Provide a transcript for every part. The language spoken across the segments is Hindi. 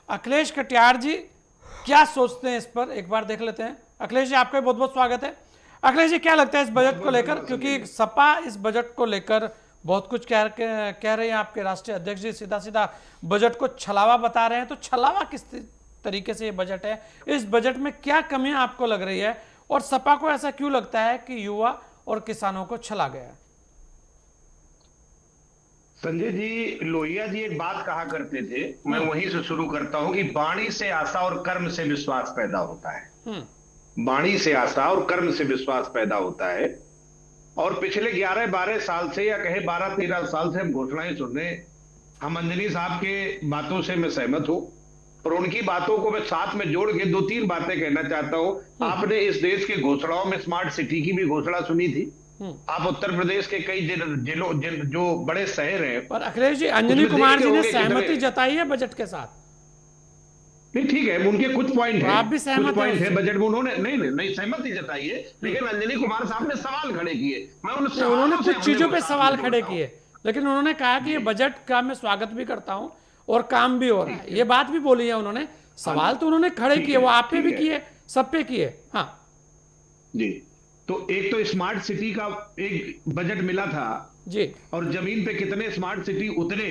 अखिलेश कटियार जी क्या सोचते हैं इस पर, एक बार देख लेते हैं। अखिलेश जी, आपका बहुत बहुत स्वागत है। अखिलेश जी, क्या लगता है इस बजट को लेकर, क्योंकि सपा इस बजट को लेकर बहुत कुछ कह रहे हैं। आपके राष्ट्रीय अध्यक्ष जी सीधा सीधा बजट को छलावा बता रहे हैं, तो छलावा किस तरीके से ये बजट है? इस बजट में क्या कमियां आपको लग रही है, और सपा को ऐसा क्यों लगता है कि युवा और किसानों को छला गया है? संजय जी, लोहिया जी एक बात कहा करते थे, मैं वहीं से शुरू करता हूं कि वाणी से आशा और कर्म से विश्वास पैदा होता है। वाणी से आशा और कर्म से विश्वास पैदा होता है। और पिछले 11-12 साल से, या कहे 12-13 साल से हम घोषणाएं सुन रहे हैं। हम अंजनी साहब के बातों से मैं सहमत हूं, और उनकी बातों को मैं साथ में जोड़ के 2-3 बातें कहना चाहता हूं। आपने इस देश की घोषणाओं में स्मार्ट सिटी की भी घोषणा सुनी थी। आप उत्तर प्रदेश के कई जिलों जो बड़े शहर हैं, पर अखिलेश जी, अंजनी कुमार जी ने सहमति जताई है बजट के साथ। नहीं, ठीक है, उनके कुछ पॉइंट तो है, आप भी सहमत कुछ पॉइंट हैं है उससे? बजट में। उन्होंने नहीं सहमति जताई है, लेकिन अंजनी कुमार साहब ने सवाल खड़े किए। मैं उन उन्होंने सवालों से कुछ अपने चीजों को पे साथ सवाल में खड़े जोड़ता हूं। किए, लेकिन उन्होंने कहा कि ये बजट का मैं स्वागत भी करता हूं और काम भी हो रहा है, ये बात भी बोली है उन्होंने। सवाल तो उन्होंने खड़े किए, वो आप पे भी किए, सब पे किए। हाँ जी, तो एक तो स्मार्ट सिटी का एक बजट मिला था जी। और जमीन पे कितने स्मार्ट सिटी उतरे,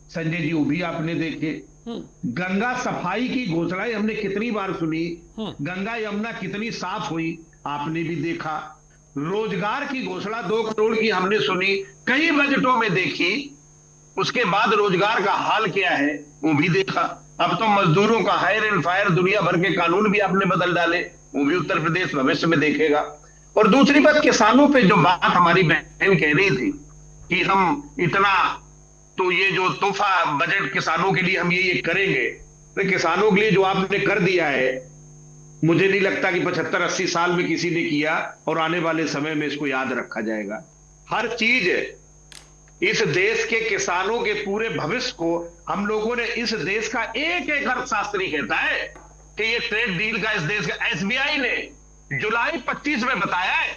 संजय जी, वो भी आपने देखे। गंगा सफाई की घोषणाएं हमने कितनी बार सुनी। गंगा यमुना कितनी साफ हुई, आपने भी देखा। रोजगार की घोषणा 2 करोड़ की हमने सुनी, कई बजटों में देखी। उसके बाद रोजगार का हाल क्या है वो भी देखा। अब तो मजदूरों का हायर एंड फायर, दुनिया भर के कानून भी आपने बदल डाले, वो भी उत्तर प्रदेश भविष्य में देखेगा। और दूसरी बात, किसानों पे जो बात हमारी बहन कह रही थी कि हम इतना, तो ये जो तोहफा बजट किसानों के लिए हम ये करेंगे, तो किसानों के लिए जो आपने कर दिया है, मुझे नहीं लगता कि 75-80 साल में किसी ने किया, और आने वाले समय में इसको याद रखा जाएगा। हर चीज इस देश के किसानों के पूरे भविष्य को हम लोगों ने, इस देश का एक एक अर्थशास्त्री कहता है कि ये ट्रेड डील का इस देश का, एसबीआई ने जुलाई 25 में बताया है।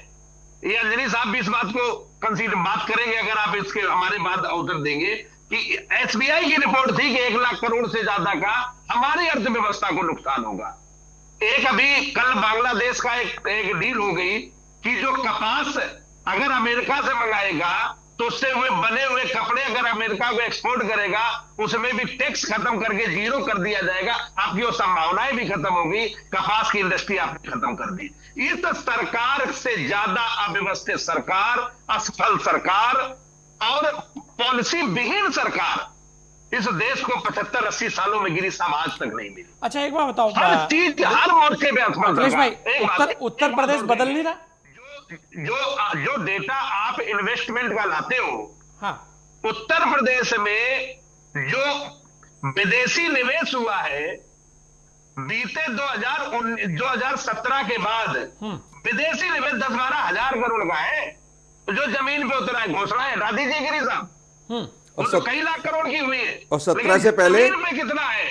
ये अंजनी साहब भी इस बात को कंसीडर बात करेंगे अगर आप इसके हमारे बाद अवसर देंगे, कि एसबीआई की रिपोर्ट थी कि 1 लाख करोड़ से ज्यादा का हमारी अर्थव्यवस्था को नुकसान होगा। एक अभी कल बांग्लादेश का एक डील हो गई कि जो कपास अगर अमेरिका से मंगाएगा तो उससे हुए बने हुए कपड़े अगर अमेरिका को एक्सपोर्ट करेगा, उसमें भी टैक्स खत्म करके 0 कर दिया जाएगा। आपकी वो संभावनाएं भी खत्म होगी। कपास की इंडस्ट्री आपने खत्म कर दी। ये तो सरकार से ज्यादा अव्यवस्थित सरकार, असफल सरकार और पॉलिसी विहीन सरकार इस देश को 75-80 सालों में गिरी साहब आज तक नहीं मिली। अच्छा, एक बात बताओ, हर चीज हर मोर्चे पे अखिलेश भाई, उत्तर प्रदेश बदल नहीं रहा? जो डेटा आप इन्वेस्टमेंट का लाते हो, हाँ, उत्तर प्रदेश में जो विदेशी निवेश हुआ है बीते 2017 के बाद, विदेशी निवेश 10-12 हजार करोड़ का है। जो जमीन पे उतरा है, घोषणाएं हटा दीजिए गिरी साहब, वो तो कई लाख करोड़ की हुई है। और 17 से पहले जमीन पे कितना है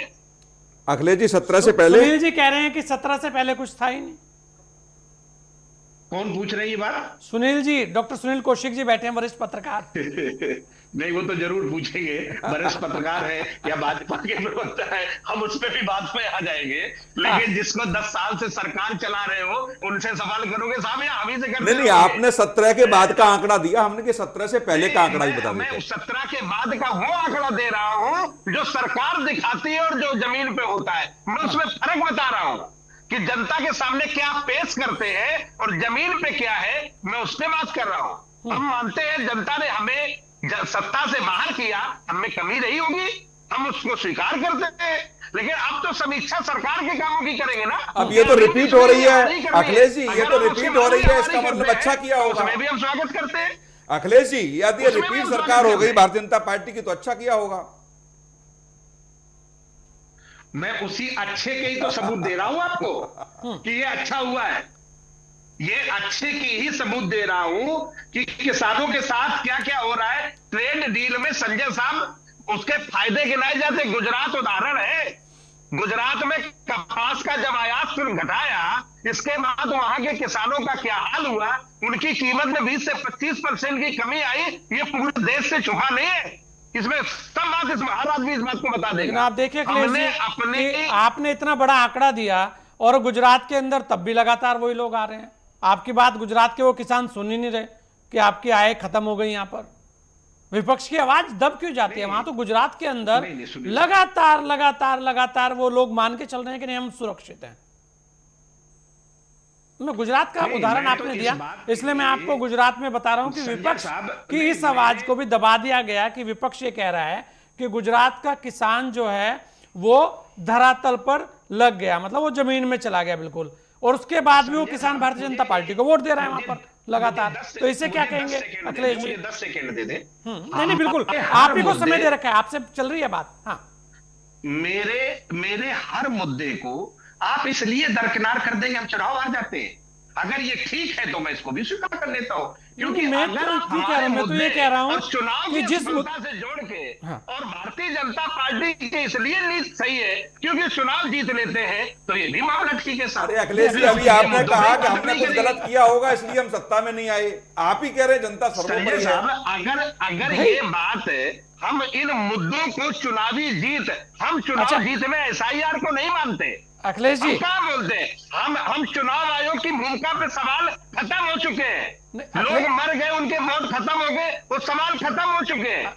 अखिलेश जी? 17 से पहले सुनील जी कह रहे हैं कि 17 से पहले कुछ था ही नहीं। कौन पूछ रही है बात? सुनील जी, डॉक्टर सुनील कौशिक जी बैठे हैं, वरिष्ठ पत्रकार। नहीं, वो तो जरूर पूछेंगे, वरिष्ठ पत्रकार है या भाजपा के प्रवक्ता है, हम उस पर भी बात में आ जाएंगे। लेकिन जिसको 10 साल से सरकार चला रहे हो उनसे सवाल करोगे साहब, या हम ही से करते? नहीं, आपने 17 के बाद का आंकड़ा दिया, हमने कि 17 से पहले का आंकड़ा ही बता मैं देते। 17 के बाद का वो आंकड़ा दे रहा हूं जो सरकार दिखाती है और जो जमीन पे होता है। मैं उसमें फर्क बता रहा हूं कि जनता के सामने क्या पेश करते हैं और जमीन पे क्या है, मैं उस पर बात कर रहा हूं। हम मानते हैं जनता ने हमें सत्ता से बाहर किया, हमें कमी रही होगी, हम उसको स्वीकार करते हैं, लेकिन अब तो समीक्षा सरकार के कामों की करेंगे ना। अब ये तो रिपीट हो रही है अखिलेश जी, ये तो रिपीट हो रही है, इसका मतलब अच्छा किया होगा। उसमें भी हम स्वागत करते हैं अखिलेश जी, यदि ये रिपीट सरकार हो गई भारतीय जनता पार्टी की तो अच्छा किया होगा। मैं उसी अच्छे के ही तो सबूत दे रहा हूं आपको कि ये अच्छा हुआ है। ये अच्छे की ही सबूत दे रहा हूं कि किसानों के साथ क्या क्या हो रहा है। ट्रेड डील में संजय साहब उसके फायदे गिनाए जाते। गुजरात उदाहरण है। गुजरात में कपास का जब आयात शुल्क घटाया, इसके बाद वहां के किसानों का क्या हाल हुआ। उनकी कीमत में 20 से 25% की कमी आई। ये पूरे देश से छुपा नहीं है, इसमें सब बात, इसमें हर आदमी इस बात को बता लेकिन देगा। आप देखिए अखिलेश हमने जी अपने कि आपने इतना बड़ा आंकड़ा दिया और गुजरात के अंदर तब भी लगातार वही लोग आ रहे हैं। आपकी बात गुजरात के वो किसान सुन ही नहीं रहे कि आपकी आय खत्म हो गई। यहाँ पर विपक्ष की आवाज दब क्यों जाती है? वहां तो गुजरात के अंदर नहीं, सुनिए। लगातार लगातार लगातार वो लोग मान के चल रहे हैं कि नहीं हम सुरक्षित हैं। मैं गुजरात का नहीं, उदाहरण मैं तो आपने इस दिया, बात के इसलिए मैं लिए आपको गुजरात में बता रहा हूं कि संजय विपक्ष साहब, की नहीं, इस आवाज मैं- को भी दबा दिया गया कि विपक्ष ये कह रहा है कि गुजरात का किसान जो है वो धरातल पर लग गया, मतलब वो जमीन में चला गया बिल्कुल, और उसके बाद भी वो किसान भारतीय जनता पार्टी को वोट दे रहा है वहां पर लगातार। तो इसे क्या कहेंगे अखिलेश जी? 10 सेकंड दे दे। नहीं बिल्कुल, हर आप ही को मुद्दे- समय दे रखा है, आपसे चल रही है बात। हाँ मेरे हर मुद्दे को आप इसलिए दरकिनार कर देंगे हम चुनाव आ जाते हैं। अगर ये ठीक है तो मैं इसको भी स्वीकार कर लेता हूँ, क्योंकि मैं अगर तो आप क्यों कह रहा हूं, हमारे मैं तो ये मुद्दे कह रहा हूं और चुनाव कि की जिस सफलता से जोड़ के हाँ। और भारतीय जनता पार्टी की इसलिए नीति सही है क्योंकि चुनाव जीत लेते हैं, तो ये भी मामला ठीक है साहब। अरे अखिलेश जी, अभी आपने कहा कि हमने कुछ गलत किया होगा इसलिए हम सत्ता में नहीं आए। आप ही कह रहे हैं जनता सर्वोपरि संजय है। साहब, अगर ये बात है, हम इन मुद्दों को चुनावी जीत, हम चुनाव अच्छा। जीत में SIR को नहीं मानते। अखिलेश जी हम क्या बोलते हैं, हम चुनाव आयोग की भूमिका पे सवाल खत्म हो चुके हैं। नहीं, लोग मर गए, उनके वोट खत्म हो गए, वो सवाल खत्म हो चुके हैं।